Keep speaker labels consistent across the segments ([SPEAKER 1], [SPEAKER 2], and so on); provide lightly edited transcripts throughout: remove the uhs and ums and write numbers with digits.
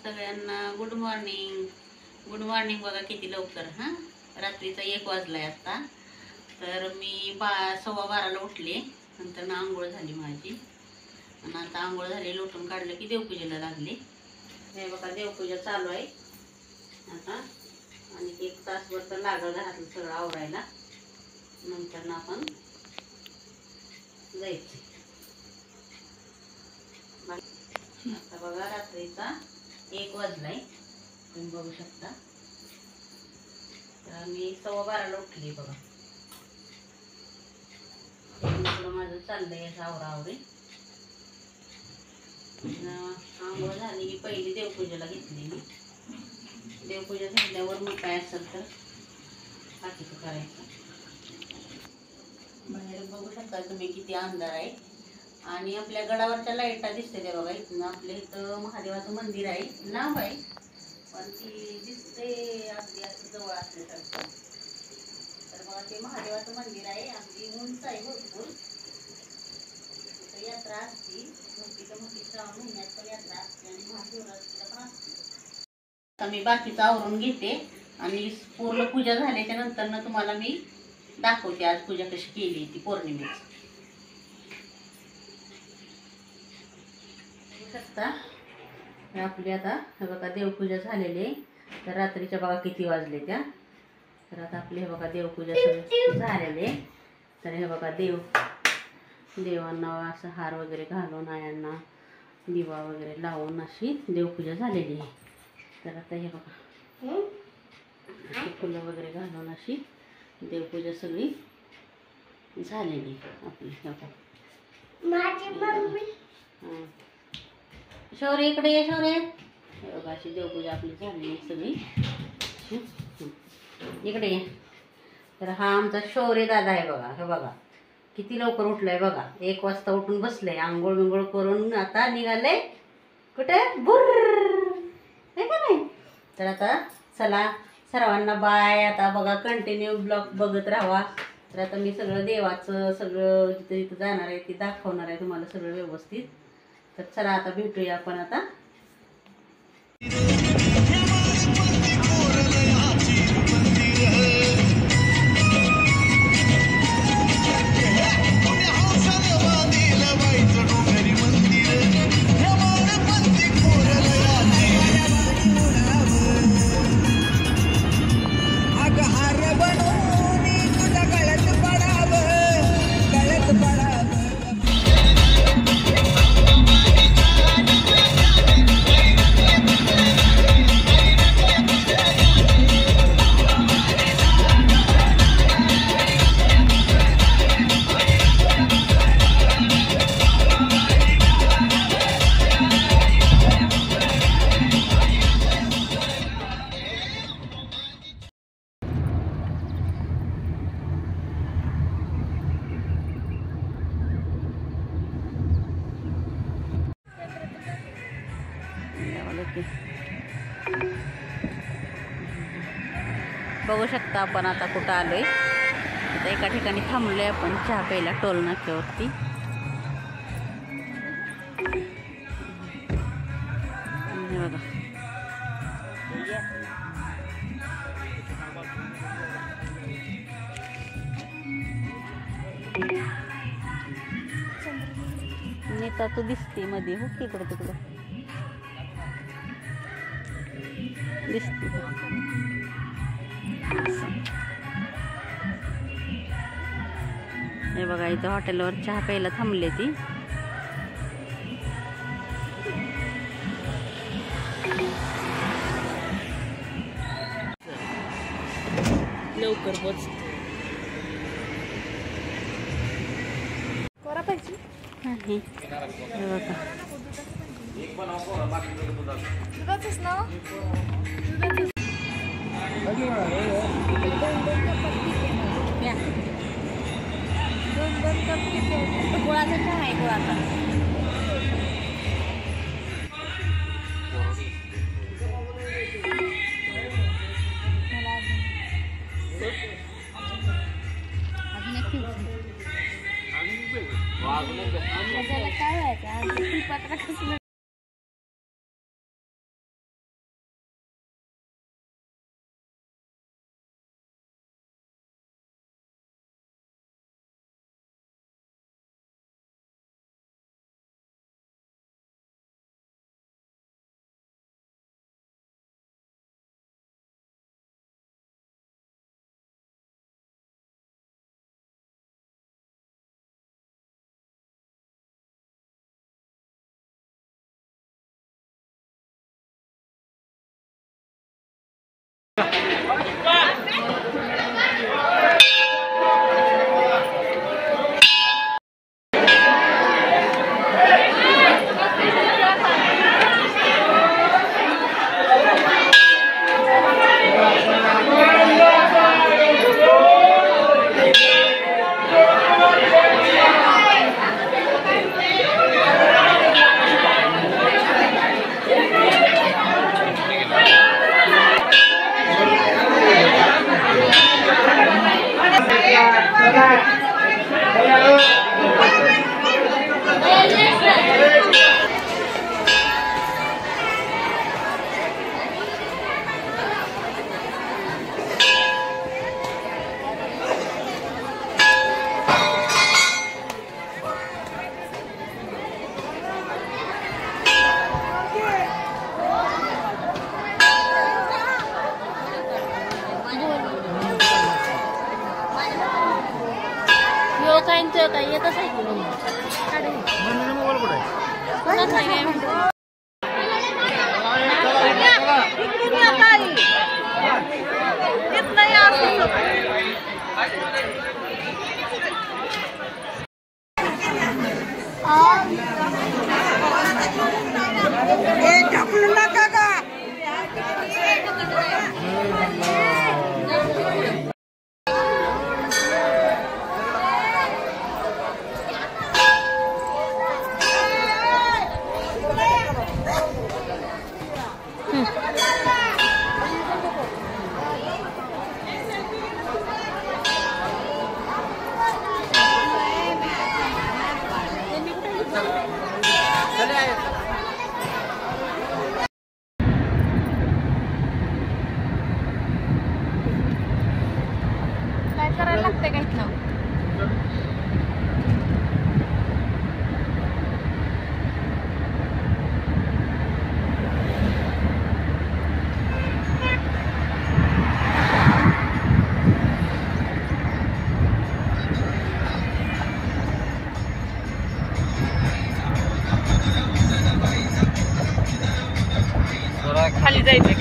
[SPEAKER 1] सगळ्यांना good morning. Good morning. बघा किती लवकर, रात्रीचा 1 वाजलाय आता. तर मी 12:15 उठले. नंतर ना आंघोळ झाली माझी आणि आता आंघोळ झाली, लोटून काढलं की देवपूजेला लागले. हे बघा देवपूजा चालू आहे आता. आणि 1 तासभर तर लागल घरातलं सगळं आवरायला. नंतर ना आपण जायचं. आता बघा रात्रीचा 1 वाजलाय, तुम्ही बघू शकता. तर मी 12:15 उठली बघा. माझं चाललंय असं आवरावरी. आंघोळ झाली की पहिली देवपूजेला घेतली मी. देवपूजा झाल्यावर मग काय असेल तर बाकीचं करायचं. बाहेर बघू शकता तुम्ही किती अंधार आहे. आणि आपल्या गडावरच्या लाईटा दिसते ते बघा. इथनं आपल्या इथं महादेवाचं मंदिर आहे, लांब आहे पण ती दिसते अगदी असं जवळ असल्यासारखं. तर बघा ते महादेवाचं मंदिर आहे, अगदी उंच आहे भरपूर. तिथं यात्रा असते, मोठी श्रावण महिन्यात पण यात्रा असते आणि महाशिवरात्रीला पण असते. आता मी बाकीचं आवरून घेते आणि पूर्ण पूजा झाल्याच्या नंतर ना तुम्हाला मी दाखवते आज पूजा कशी केली ती पौर्णिमेची. शकता आपली आता हे बघा देवपूजा झालेली आहे. तर रात्रीच्या बघा किती वाजले त्या. तर आता आपली हे बघा देवपूजा सगळं झालेली आहे. तर हे बघा देवांना असं हार वगैरे घालून, आयांना दिवा वगैरे लावून अशी देवपूजा झालेली आहे. तर आता हे बघा फुलं वगैरे घालून अशी देवपूजा सगळी झालेली आपली. हे बघा शौर्य इकडे ये. शौर्य हे बघा अशी देवपूजा आपली झाली सगळी. इकडे ये. तर हा आमचा शौर्य दादा आहे बघा. हे बघा किती लवकर उठलाय बघा. 1 वाजता उठून बसलंय, आंघोळ बिंघोळ करून आता निघालंय कुठे बुर्र, आहे का नाही. तर आता चला सर्वांना बाय. आता बघा कंटिन्यू ब्लॉग बघत राहावा. तर आता मी सगळं देवाचं सगळं जिथं जिथं जाणार आहे ते दाखवणार आहे तुम्हाला सगळं व्यवस्थित. तर चला आता भेटूया आपण आता. बघू शकता आपण आता कुठं आलोय. आता एका ठिकाणी थांबलोय आपण चहा प्यायला टोल नाक्यावरती. हे बघा नेता तो दिसते मध्ये. हो की इकडं तिकडं दिसते. हे बघा इथं हॉटेलवर चहा प्यायला थांबले ती. लवकर पोच कोरा पाहिजे. हे बघा दुधाचंच ना. दोन कप गुळाचा चहा आहे. गुळाचा काय व्हायचं. इथंच आहे की मोबाईल कुठे आहे?
[SPEAKER 2] काय करायला लागतंय का इथलं? खाली जायचंय.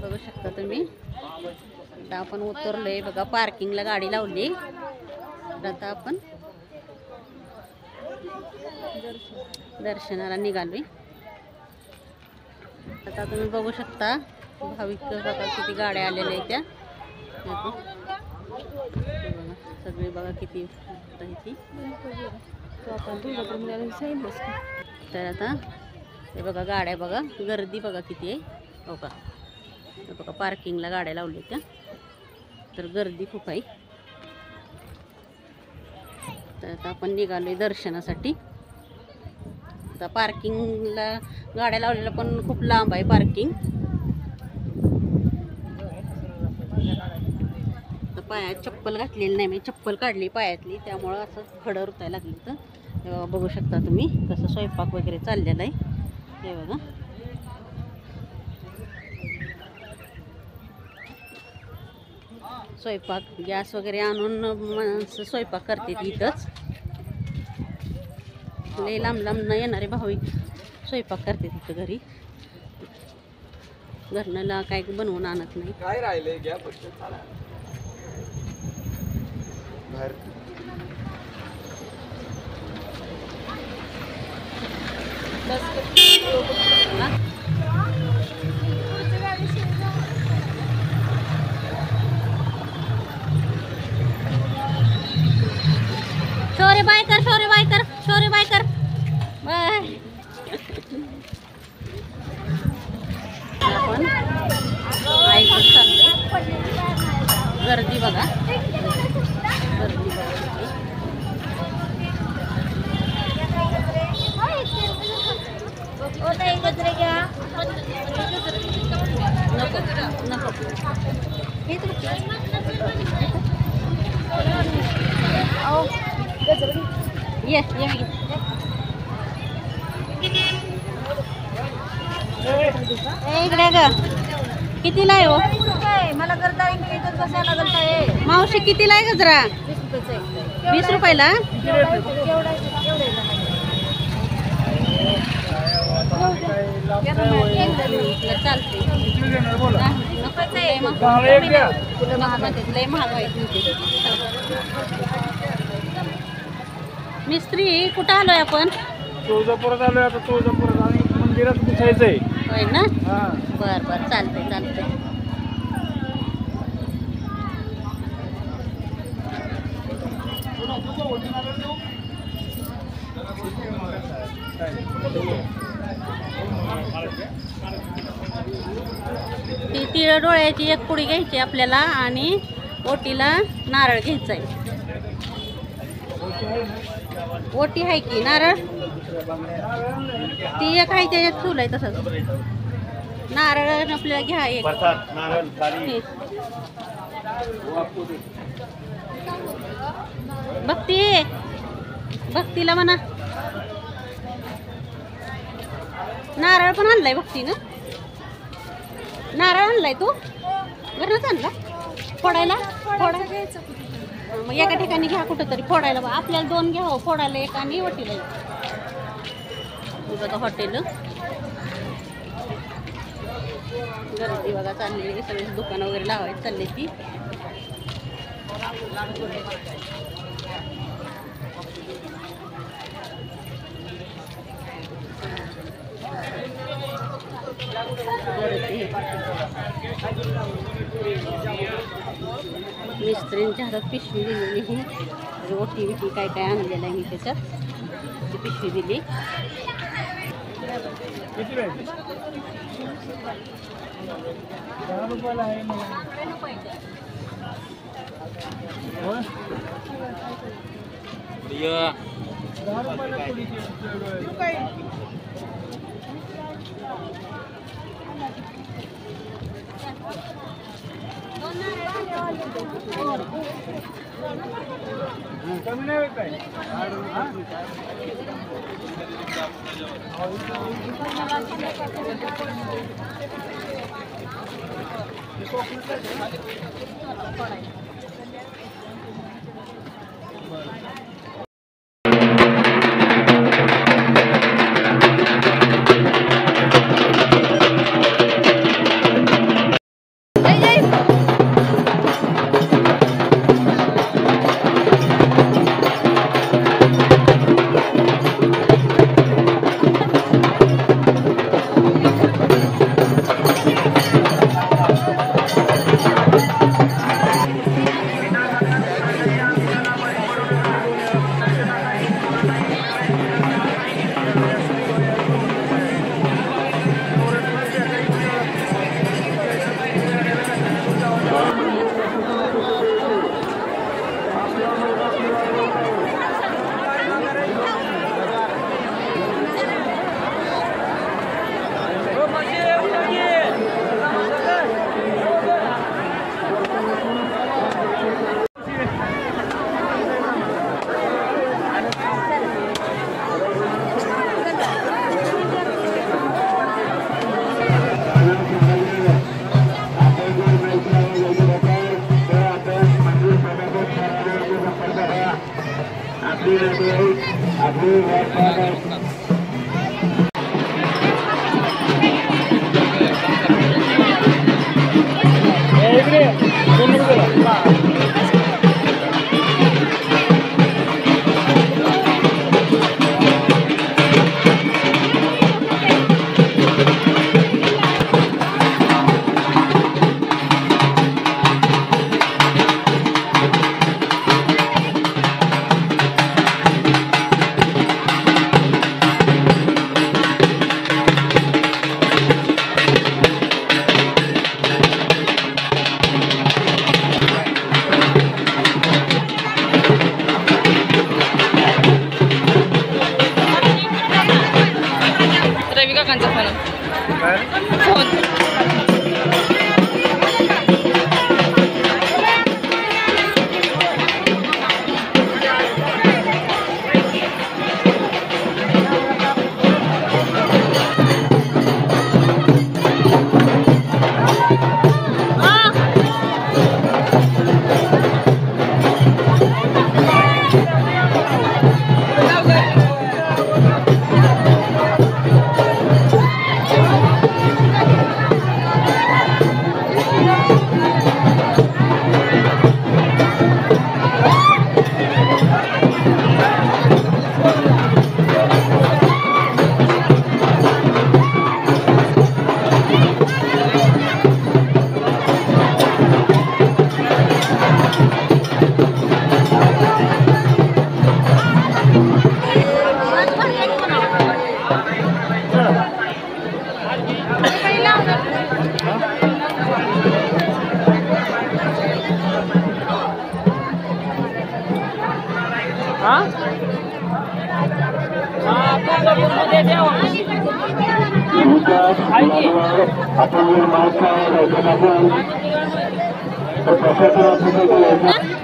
[SPEAKER 1] बघू शकता तुम्ही आता आपण उतरलोय बघा, पार्किंगला गाडी लावली. आता आपण दर्शनाला निघालोय. आता तुम्ही बघू शकता भाविक बघा किती गाड्या आलेल्या आहेत त्या. सगळे बघा किती ती. तर आता हे बघा गाड्या बघा, गर्दी बघा किती आहे. हो का, हे बघा पार्किंगला गाड्या लावल्या त्या, तर गर्दी खूप आहे. तर आता आपण निघालोय दर्शनासाठी. आता पार्किंगला गाड्या लावलेल्या पण खूप लांब आहे पार्किंग. पायात चप्पल घातलेली नाही, मी चप्पल काढली पायातली, त्यामुळं असं खडं रुतायला लागली. तर बघू शकता तुम्ही कसं स्वयंपाक वगैरे चाललेला आहे. हे बघा स्वयंपाक, गॅस वगैरे आणून माणसं स्वयंपाक करते इथंच. लय लांब लांब न येणारे भाविक स्वयंपाक करते तिथं घरी. घरनं काय बनवून आणत नाही.
[SPEAKER 3] काय राहिले घ्या बाहेर.
[SPEAKER 1] शौर्य बाय कर, शौर्य बाय कर, शौर्य बाय कर, बाय. आपण ऐकत चाललोय. गर्दी बघा, गर्दी बघा. नको ये इकडे ग. कितीला आहे हो?
[SPEAKER 2] मला करता कशाला करताय?
[SPEAKER 1] मावशी कितीला आहे गजरा? 20 रुपयाला. चालते. लय महाग आहे. मिस्त्री कुठं आलोय आपण?
[SPEAKER 3] तुळजापुरात आलोय. आता तुळजापुरात आणि मंदिरात घुसायचंय.
[SPEAKER 1] होय ना. बर बर, चालते चालते. ती तिळ डोळ्याची एक पुडी घ्यायची आपल्याला आणि ओटीला नारळ घ्यायचा आहे. ओटी आहे की नारळ ती एक आहे त्याच्यात ठेवलंय तसंच. नारळ आपल्याला घ्या एक. भक्ती भक्तीला म्हणा नारळ पण आणलाय भक्ती ना. नारळ आणलाय तू घरनच आणला फोडायला. मग एका ठिकाणी घ्या कुठं तरी फोडायला. आपल्याला 2 घ्या फोडायला, एक आणि वटीला एक. बघा हॉटेल गर्दी बघा चाललेली. सगळे दुकानं वगैरे लावायची चालली ती. मिस्त्रींच्या हातात पिशवी दिलेली. रोटी बिटी काय काय आणलेलं आहे मी त्याच्यात. ती पिशवी दिली.
[SPEAKER 3] किती आहे? 10 रुपयाला आहे ना. होय? 10 रुपयाला थोडी कमी नाही होत आहे.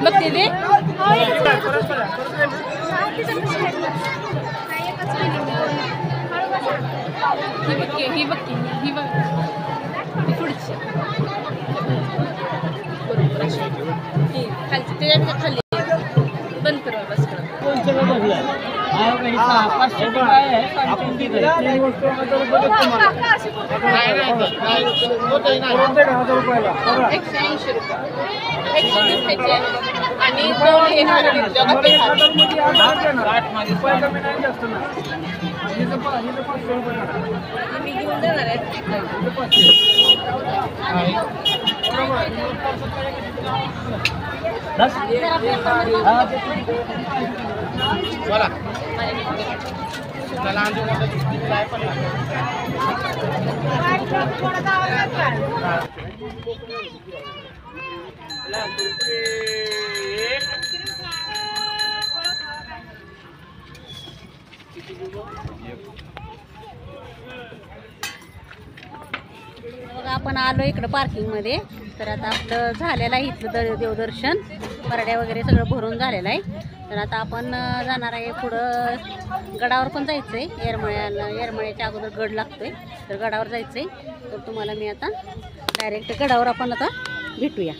[SPEAKER 2] बघते ही बघ ही बघ ही पुढची बरोबर अशी ही खालची त्याच्या खाली बंद करा बस करा
[SPEAKER 3] तीन वस्तू 1000 रुपये देतो तुम्हाला. परवडते का 1000 रुपयाला? बघा.
[SPEAKER 2] 180 रुपये 120 ह्याचे आणि 2 हे हळदी जगात
[SPEAKER 3] 1000 मध्ये 1000 देणार. रुपये कमी नाही जास्त नाही. हिचं 500 रुपये टाका.
[SPEAKER 2] मी घेऊन देणार आहे
[SPEAKER 3] हिचं 500. बरोबर.
[SPEAKER 1] बघा आपण आलो इकडं पार्किंग मध्ये. तर आता आपलं झालेलं आहे इथलं देवदर्शन, परड्या वगैरे सगळं भरून झालेलं आहे. तर आता आपण जाणार आहे पुढं. गडावर पण जायचं आहे, येरमळ्याच्या अगोदर गड लागतोय, तर गडावर जायचं आहे. तर तुम्हाला मी आता डायरेक्ट गडावर आपण आता भेटूया.